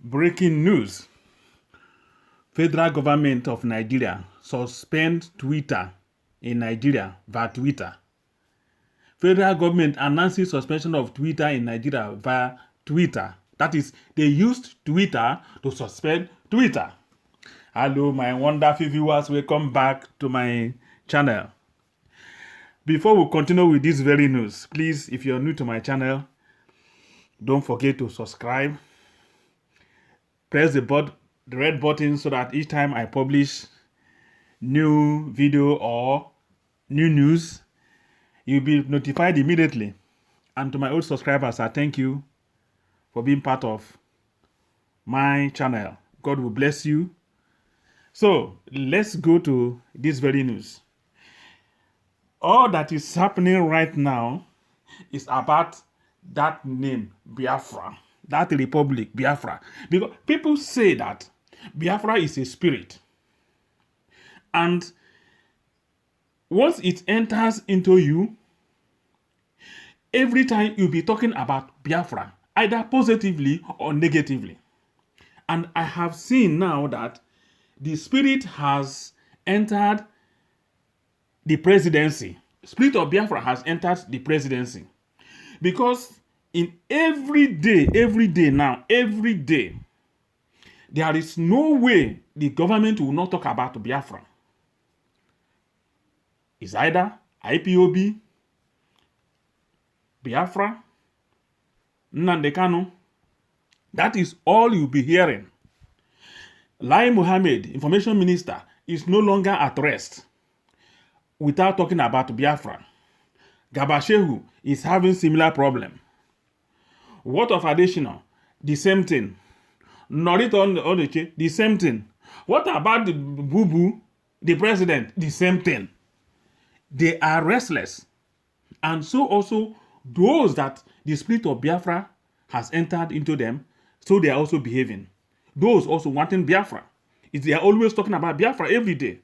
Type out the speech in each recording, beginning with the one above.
Breaking news. Federal government of Nigeria suspend Twitter in Nigeria via Twitter. Federal government announces suspension of Twitter in Nigeria via Twitter. That is, they used Twitter to suspend Twitter. Hello, my wonderful viewers. Welcome back to my channel. Before we continue with this very news, please, if you're new to my channel, don't forget to subscribe. Press the red button so that each time I publish new video or new news, you'll be notified immediately. And to my old subscribers, I thank you for being part of my channel. God will bless you. So let's go to this very news. All that is happening right now is about that name, Biafra, that republic, Biafra. Because people say that Biafra is a spirit. And once it enters into you, every time you'll be talking about Biafra, either positively or negatively. And I have seen now that the spirit has entered the presidency. Spirit of Biafra has entered the presidency. Because in every day now, there is no way the government will not talk about Biafra. It's either IPOB, Biafra, Nnamdi Kanu. That is all you'll be hearing. Lai Mohammed, information minister, is no longer at rest without talking about Biafra. Gabashehu is having similar problem. What of additional? The same thing. Norito Onoche, the same thing. What about the Bubu, the president? The same thing. They are restless. And so also those that the spirit of Biafra has entered into them, so they are also behaving. Those also wanting Biafra. They are always talking about Biafra every day.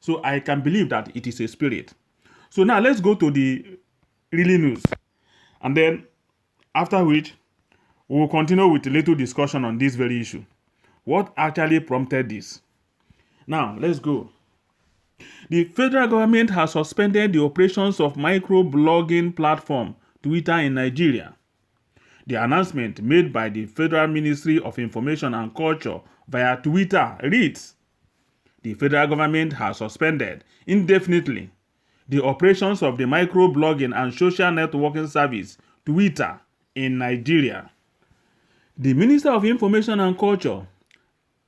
So I can believe that it is a spirit. So now let's go to the really news. And then after which, we will continue with a little discussion on this very issue. What actually prompted this? Now, let's go. The federal government has suspended the operations of microblogging platform Twitter in Nigeria. The announcement made by the Federal Ministry of Information and Culture via Twitter reads, the federal government has suspended indefinitely the operations of the microblogging and social networking service Twitter in Nigeria. The Minister of Information and Culture,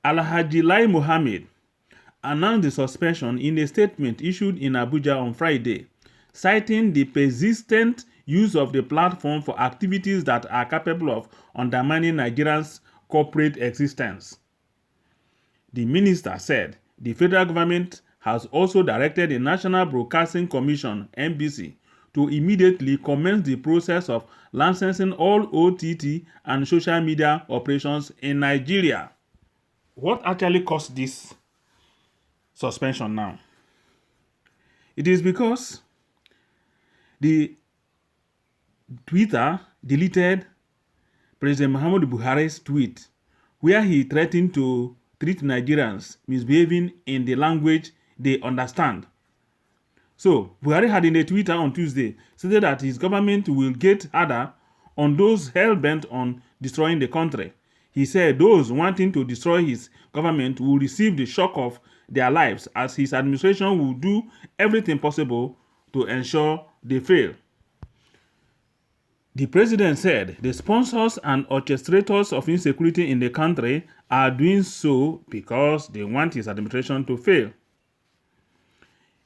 Alhaji Lai Mohammed, announced the suspension in a statement issued in Abuja on Friday, citing the persistent use of the platform for activities that are capable of undermining Nigerians' corporate existence. The minister said the federal government has also directed the National Broadcasting Commission, NBC, to immediately commence the process of licensing all OTT and social media operations in Nigeria. What actually caused this suspension now? It is because the Twitter deleted President Muhammadu Buhari's tweet where he threatened to treat Nigerians misbehaving in the language they understand. So, Buhari had in a Twitter on Tuesday stated that his government will get harder on those hell-bent on destroying the country. He said those wanting to destroy his government will receive the shock of their lives as his administration will do everything possible to ensure they fail. The president said the sponsors and orchestrators of insecurity in the country are doing so because they want his administration to fail.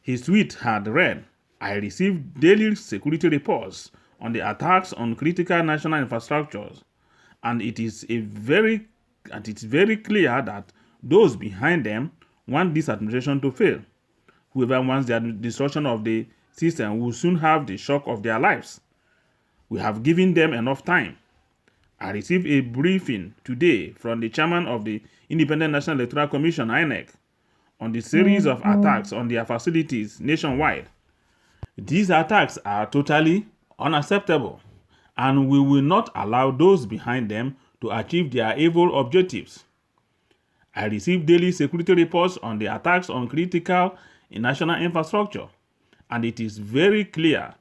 His tweet had read, I received daily security reports on the attacks on critical national infrastructures, and it is very clear that those behind them want this administration to fail. Whoever wants the destruction of the system will soon have the shock of their lives. We have given them enough time. I received a briefing today from the chairman of the Independent National Electoral Commission, INEC, on the series of attacks on their facilities nationwide. These attacks are totally unacceptable, and we will not allow those behind them to achieve their evil objectives. I receive daily security reports on the attacks on critical national infrastructure, and it is very clear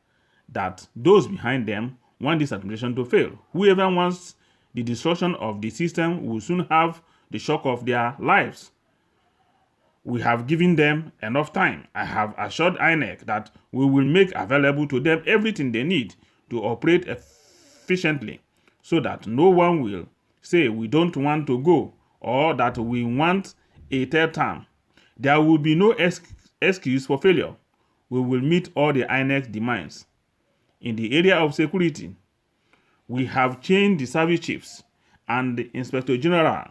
that those behind them want this administration to fail. Whoever wants the destruction of the system will soon have the shock of their lives. We have given them enough time. I have assured INEC that we will make available to them everything they need to operate efficiently, so that no one will say we don't want to go or that we want a third term. There will be no excuse for failure. We will meet all the INEC demands. In the area of security, we have changed the service chiefs and the Inspector General,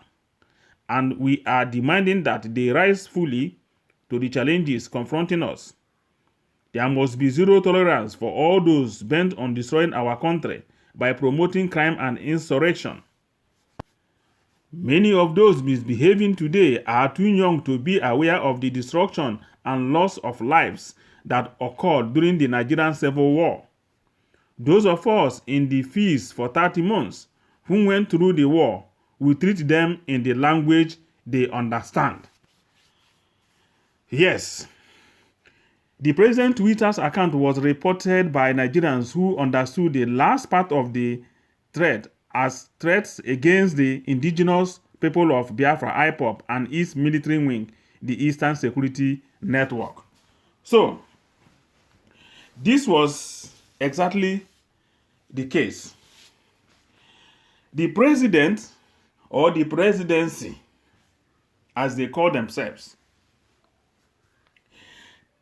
and we are demanding that they rise fully to the challenges confronting us. There must be zero tolerance for all those bent on destroying our country by promoting crime and insurrection. Many of those misbehaving today are too young to be aware of the destruction and loss of lives that occurred during the Nigerian Civil War. Those of us in the feast for 30 months who went through the war will treat them in the language they understand. Yes, the president's Twitter's account was reported by Nigerians who understood the last part of the threat as threats against the indigenous people of Biafra, IPOB, and its military wing, the Eastern Security Network. So, this was exactly the case. The president, or the presidency, as they call themselves,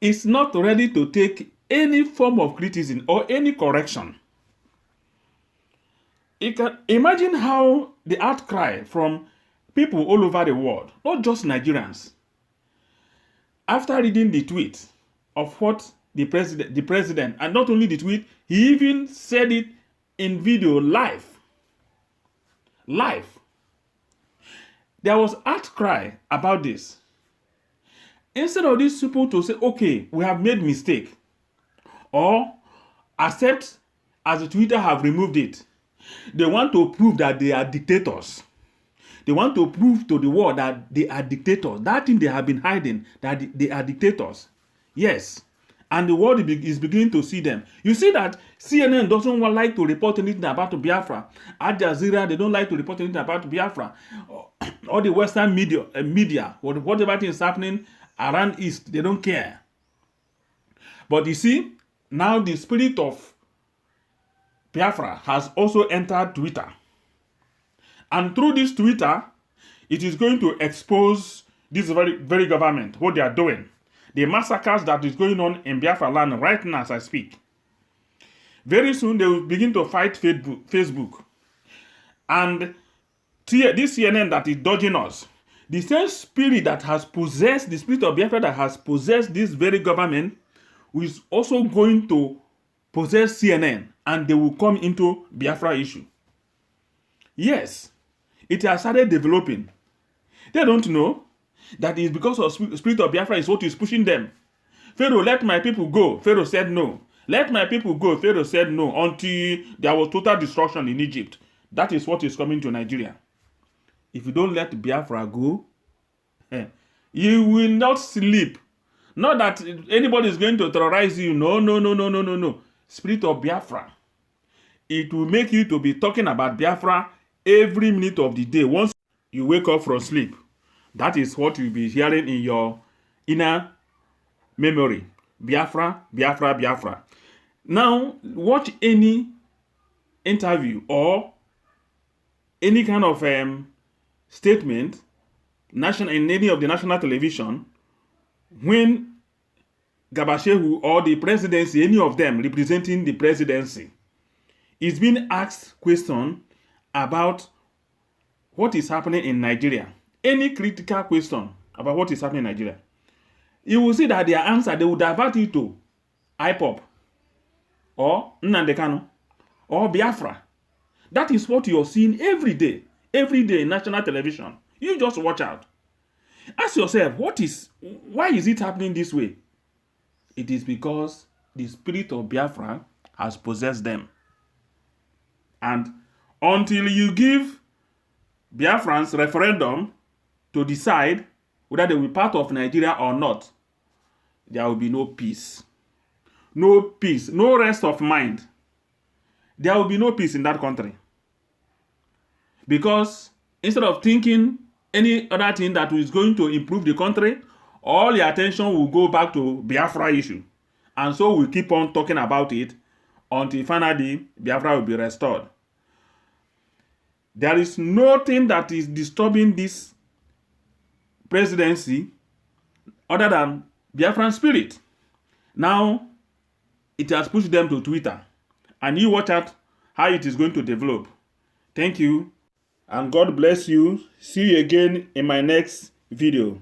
is not ready to take any form of criticism or any correction. You can imagine how the outcry from people all over the world, not just Nigerians, after reading the tweet of what the president, and not only the tweet, he even said it in video live. There was outcry about this. Instead of these people to say, okay, we have made mistake, or accept as the Twitter have removed it, they want to prove that they are dictators. They want to prove to the world that they are dictators. That thing they have been hiding, that they are dictators. Yes. And the world is beginning to see them. You see that CNN doesn't like to report anything about Biafra. Al Jazeera, they don't like to report anything about Biafra. All the Western media, whatever thing is happening around East, they don't care. But you see, now the spirit of Biafra has also entered Twitter. And through this Twitter, it is going to expose this very government, what they are doing. The massacres that is going on in Biafra land right now as I speak. Very soon they will begin to fight Facebook. And this CNN that is dodging us, the same spirit that has possessed, the spirit of Biafra that has possessed this very government, is also going to possess CNN, and they will come into Biafra issue. Yes, it has started developing. They don't know that is because of spirit of Biafra is what is pushing them. Pharaoh, let my people go. Pharaoh said no. Let my people go. Pharaoh said no, until there was total destruction in Egypt. That is what is coming to Nigeria. If you don't let Biafra go, you will not sleep. Not that anybody is going to terrorize you. No. Spirit of Biafra. It will make you to be talking about Biafra every minute of the day. Once you wake up from sleep, that is what you'll be hearing in your inner memory. Biafra, Biafra, Biafra. Now, watch any interview or any kind of statement in any of the national television when Gabashehu or the presidency, any of them representing the presidency, is being asked question about what is happening in Nigeria. Any critical question about what is happening in Nigeria, you will see that their answer, they will divert you to IPOB or Nnamdi Kanu or Biafra. That is what you're seeing every day in national television. You just watch out. Ask yourself, why is it happening this way? It is because the spirit of Biafra has possessed them. And until you give Biafrans referendum to decide whether they will be part of Nigeria or not, there will be no peace. No peace, no rest of mind. There will be no peace in that country. Because instead of thinking any other thing that is going to improve the country, all your attention will go back to Biafra issue. And so we keep on talking about it until finally Biafra will be restored. There is nothing that is disturbing this presidency other than Biafran spirit. Now, it has pushed them to Twitter. And you watch out how it is going to develop. Thank you. And God bless you. See you again in my next video.